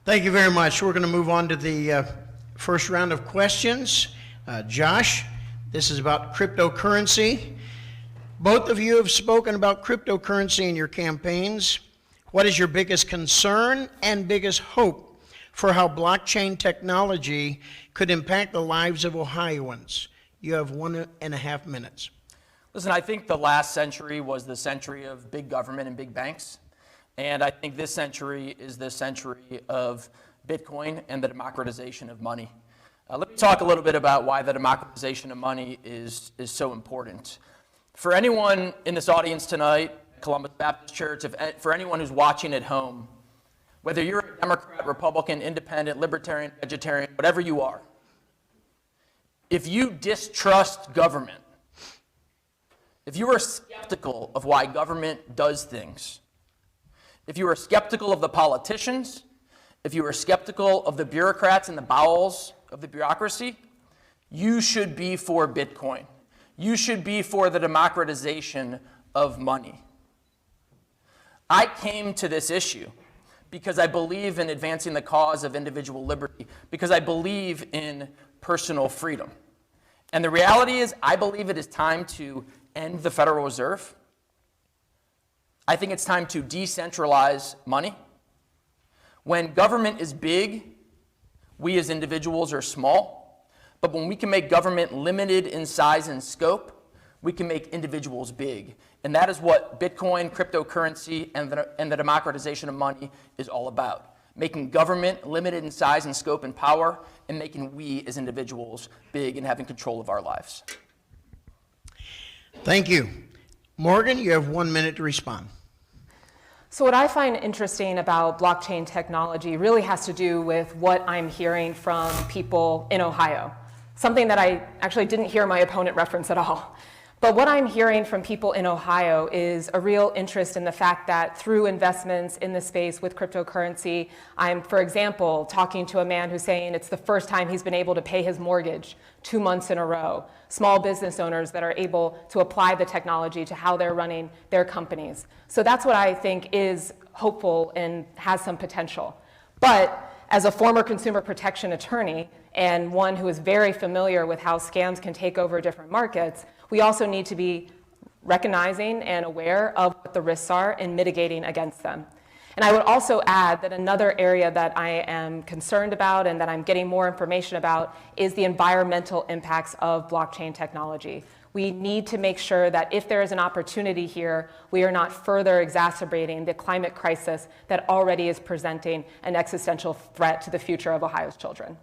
Thank you very much. We're going to move on to the first round of questions. Josh, this is about cryptocurrency. Both of you have spoken about cryptocurrency in your campaigns. What is your biggest concern and biggest hope for how blockchain technology could impact the lives of Ohioans? You have 1.5 minutes. Listen, I think the last century was the century of big government and big banks. And I think this century is the century of Bitcoin and the democratization of money. Let me talk a little bit about why the democratization of money is so important. For anyone in this audience tonight, Columbus Baptist Church, for anyone who's watching at home, whether you're a Democrat, Republican, Independent, Libertarian, Vegetarian, whatever you are, if you distrust government, if you are skeptical of why government does things, if you are skeptical of the politicians, if you are skeptical of the bureaucrats in the bowels of the bureaucracy, you should be for Bitcoin. You should be for the democratization of money. I came to this issue because I believe in advancing the cause of individual liberty, because I believe in personal freedom. And the reality is, I believe it is time to end the Federal Reserve. I think it's time to decentralize money. When government is big, we as individuals are small. But when we can make government limited in size and scope, we can make individuals big. And that is what Bitcoin, cryptocurrency, and the democratization of money is all about. Making government limited in size and scope and power, and making we as individuals big and having control of our lives. Thank you. Morgan, you have 1 minute to respond. So what I find interesting about blockchain technology really has to do with what I'm hearing from people in Ohio, something that I actually didn't hear my opponent reference at all. But what I'm hearing from people in Ohio is a real interest in the fact that through investments in the space with cryptocurrency, I'm, for example, talking to a man who's saying it's the first time he's been able to pay his mortgage 2 months in a row. Small business owners that are able to apply the technology to how they're running their companies. So that's what I think is hopeful and has some potential. But as a former consumer protection attorney and one who is very familiar with how scams can take over different markets, we also need to be recognizing and aware of what the risks are and mitigating against them. And I would also add that another area that I am concerned about and that I'm getting more information about is the environmental impacts of blockchain technology. We need to make sure that if there is an opportunity here, we are not further exacerbating the climate crisis that already is presenting an existential threat to the future of Ohio's children.